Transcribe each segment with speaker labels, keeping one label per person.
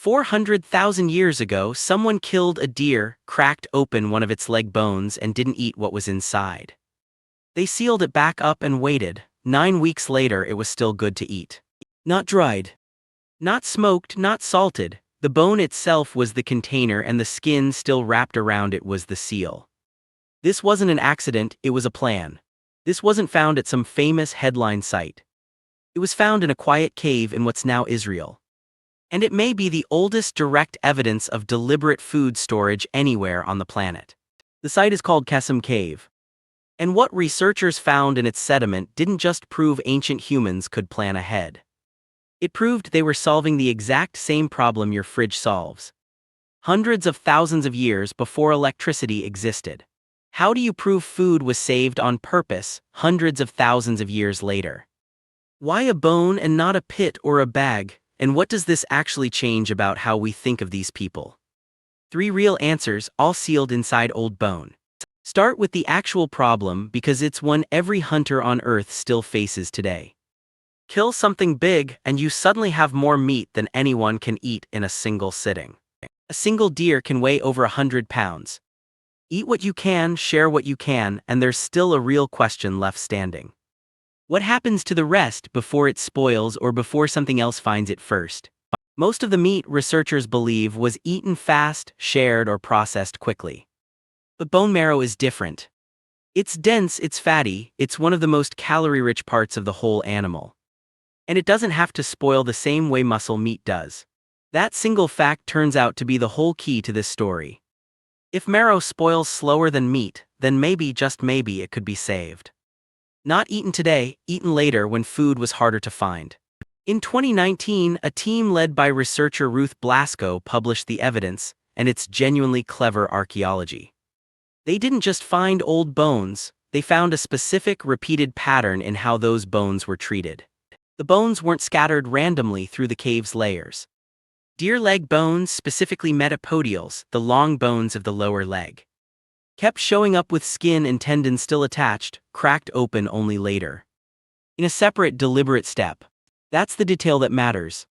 Speaker 1: 400,000 years ago, someone killed a deer, cracked open one of its leg bones, and didn't eat what was inside. They sealed it back up and waited. 9 weeks later, it was still good to eat. Not dried. Not smoked, not salted. The bone itself was the container, and the skin still wrapped around it was the seal. This wasn't an accident, it was a plan. This wasn't found at some famous headline site. It was found in a quiet cave in what's now Israel. And it may be the oldest direct evidence of deliberate food storage anywhere on the planet. The site is called Kesem Cave. And what researchers found in its sediment didn't just prove ancient humans could plan ahead. It proved they were solving the exact same problem your fridge solves. Hundreds of thousands of years before electricity existed. How do you prove food was saved on purpose hundreds of thousands of years later? Why a bone and not a pit or a bag? And what does this actually change about how we think of these people? 3 real answers, all sealed inside old bone. Start with the actual problem because it's one every hunter on Earth still faces today. Kill something big and you suddenly have more meat than anyone can eat in a single sitting. A single deer can weigh over 100 pounds. Eat what you can, share what you can, and there's still a real question left standing. What happens to the rest before it spoils or before something else finds it first? Most of the meat, researchers believe, was eaten fast, shared, or processed quickly. But bone marrow is different. It's dense, it's fatty, it's one of the most calorie-rich parts of the whole animal. And it doesn't have to spoil the same way muscle meat does. That single fact turns out to be the whole key to this story. If marrow spoils slower than meat, then maybe, just maybe, it could be saved. Not eaten today, eaten later when food was harder to find. In 2019, a team led by researcher Ruth Blasco published the evidence, and it's genuinely clever archaeology. They didn't just find old bones, they found a specific, repeated pattern in how those bones were treated. The bones weren't scattered randomly through the cave's layers. Deer leg bones, specifically metapodials, the long bones of the lower leg, kept showing up with skin and tendons still attached, cracked open only later. In a separate, deliberate step. That's the detail that matters.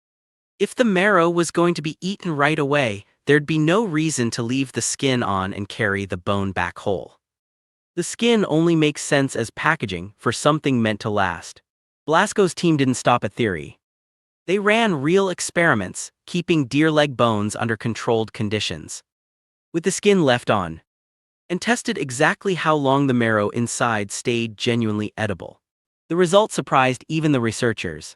Speaker 1: If the marrow was going to be eaten right away, there'd be no reason to leave the skin on and carry the bone back whole. The skin only makes sense as packaging for something meant to last. Blasco's team didn't stop at theory. They ran real experiments, keeping deer leg bones under controlled conditions, with the skin left on, and tested exactly how long the marrow inside stayed genuinely edible. The result surprised even the researchers.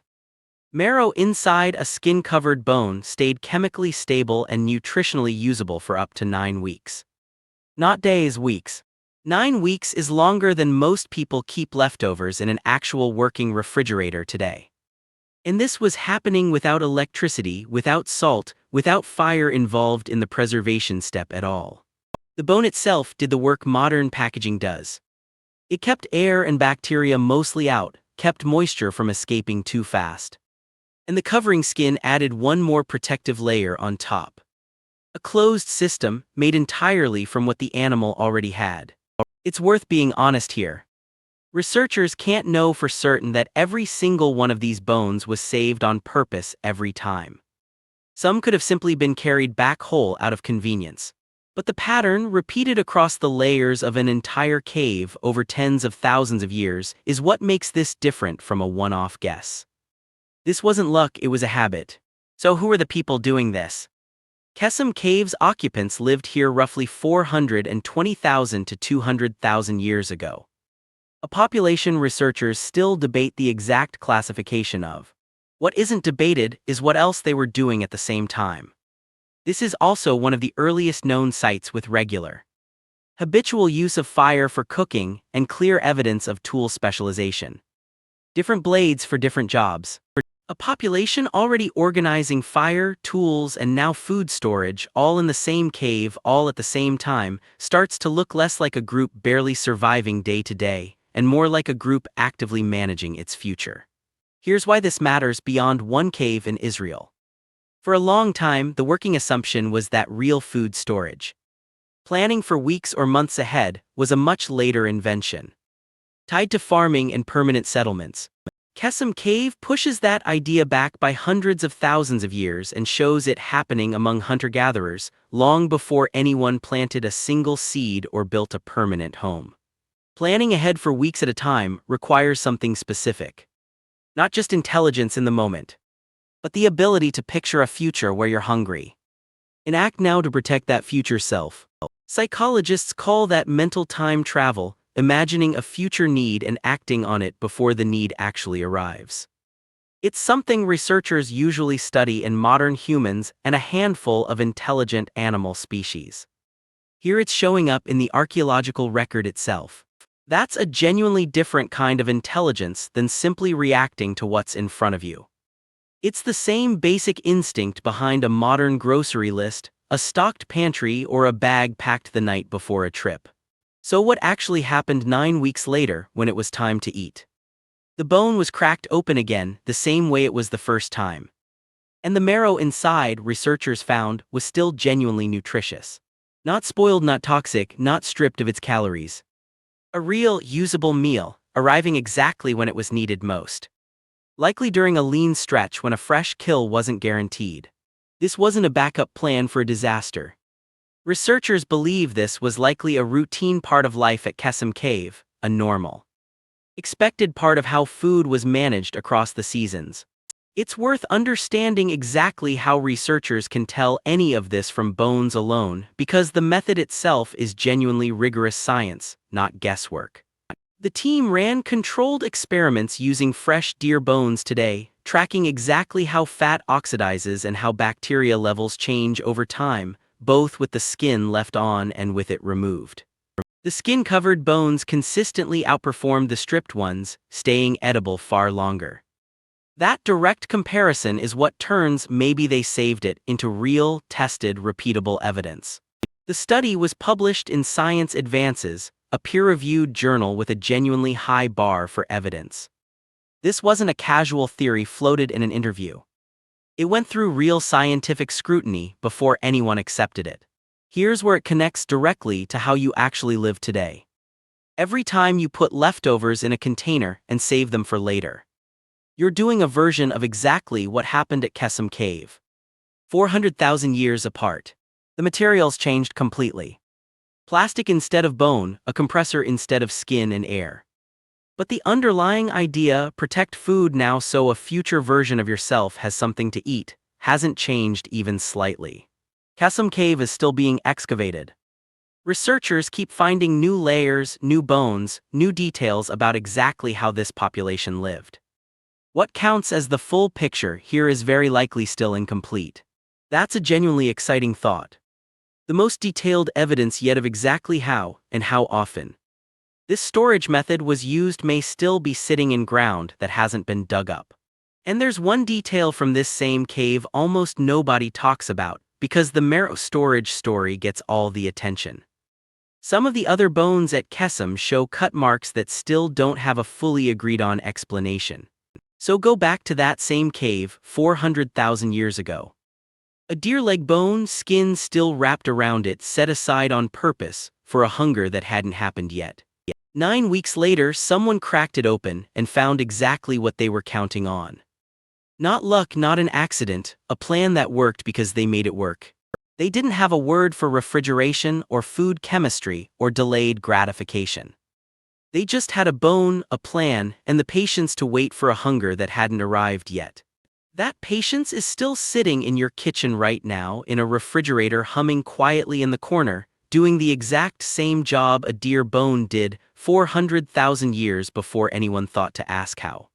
Speaker 1: Marrow inside a skin-covered bone stayed chemically stable and nutritionally usable for up to 9 weeks. Not days, weeks. 9 weeks is longer than most people keep leftovers in an actual working refrigerator today. And this was happening without electricity, without salt, without fire involved in the preservation step at all. The bone itself did the work modern packaging does. It kept air and bacteria mostly out, kept moisture from escaping too fast. And the covering skin added one more protective layer on top. A closed system, made entirely from what the animal already had. It's worth being honest here. Researchers can't know for certain that every single one of these bones was saved on purpose every time. Some could have simply been carried back whole out of convenience. But the pattern, repeated across the layers of an entire cave over tens of thousands of years, is what makes this different from a one-off guess. This wasn't luck, it was a habit. So who are the people doing this? Kesem Cave's occupants lived here roughly 420,000 to 200,000 years ago. A population researchers still debate the exact classification of. What isn't debated is what else they were doing at the same time. This is also one of the earliest known sites with regular, habitual use of fire for cooking and clear evidence of tool specialization. Different blades for different jobs. A population already organizing fire, tools, and now food storage all in the same cave all at the same time starts to look less like a group barely surviving day to day and more like a group actively managing its future. Here's why this matters beyond one cave in Israel. For a long time, the working assumption was that real food storage, planning for weeks or months ahead, was a much later invention, tied to farming and permanent settlements. Kesem Cave pushes that idea back by hundreds of thousands of years and shows it happening among hunter-gatherers, long before anyone planted a single seed or built a permanent home. Planning ahead for weeks at a time requires something specific. Not just intelligence in the moment, but the ability to picture a future where you're hungry. And act now to protect that future self. Psychologists call that mental time travel, imagining a future need and acting on it before the need actually arrives. It's something researchers usually study in modern humans and a handful of intelligent animal species. Here it's showing up in the archaeological record itself. That's a genuinely different kind of intelligence than simply reacting to what's in front of you. It's the same basic instinct behind a modern grocery list, a stocked pantry, or a bag packed the night before a trip. So what actually happened 9 weeks later when it was time to eat? The bone was cracked open again, the same way it was the first time. And the marrow inside, researchers found, was still genuinely nutritious. Not spoiled, not toxic, not stripped of its calories. A real, usable meal, arriving exactly when it was needed most. Likely during a lean stretch when a fresh kill wasn't guaranteed. This wasn't a backup plan for a disaster. Researchers believe this was likely a routine part of life at Kesem Cave, a normal, expected part of how food was managed across the seasons. It's worth understanding exactly how researchers can tell any of this from bones alone, because the method itself is genuinely rigorous science, not guesswork. The team ran controlled experiments using fresh deer bones today, tracking exactly how fat oxidizes and how bacteria levels change over time, both with the skin left on and with it removed. The skin-covered bones consistently outperformed the stripped ones, staying edible far longer. That direct comparison is what turns "maybe they saved it" into real, tested, repeatable evidence. The study was published in Science Advances, a peer-reviewed journal with a genuinely high bar for evidence. This wasn't a casual theory floated in an interview. It went through real scientific scrutiny before anyone accepted it. Here's where it connects directly to how you actually live today. Every time you put leftovers in a container and save them for later, you're doing a version of exactly what happened at Kesem Cave. 400,000 years apart. The materials changed completely. Plastic instead of bone, a compressor instead of skin and air. But the underlying idea, protect food now so a future version of yourself has something to eat, hasn't changed even slightly. Kesem Cave is still being excavated. Researchers keep finding new layers, new bones, new details about exactly how this population lived. What counts as the full picture here is very likely still incomplete. That's a genuinely exciting thought. The most detailed evidence yet of exactly how, and how often, this storage method was used may still be sitting in ground that hasn't been dug up. And there's one detail from this same cave almost nobody talks about, because the marrow storage story gets all the attention. Some of the other bones at Kesem show cut marks that still don't have a fully agreed on explanation. So go back to that same cave 400,000 years ago. A deer leg bone, skin still wrapped around it, set aside on purpose for a hunger that hadn't happened yet. 9 weeks later, someone cracked it open and found exactly what they were counting on. Not luck, not an accident, a plan that worked because they made it work. They didn't have a word for refrigeration or food chemistry or delayed gratification. They just had a bone, a plan, and the patience to wait for a hunger that hadn't arrived yet. That patience is still sitting in your kitchen right now, in a refrigerator humming quietly in the corner, doing the exact same job a deer bone did 400,000 years before anyone thought to ask how.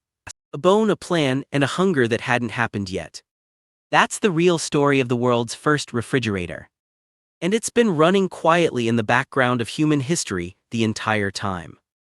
Speaker 1: A bone, a plan, and a hunger that hadn't happened yet. That's the real story of the world's first refrigerator. And it's been running quietly in the background of human history the entire time.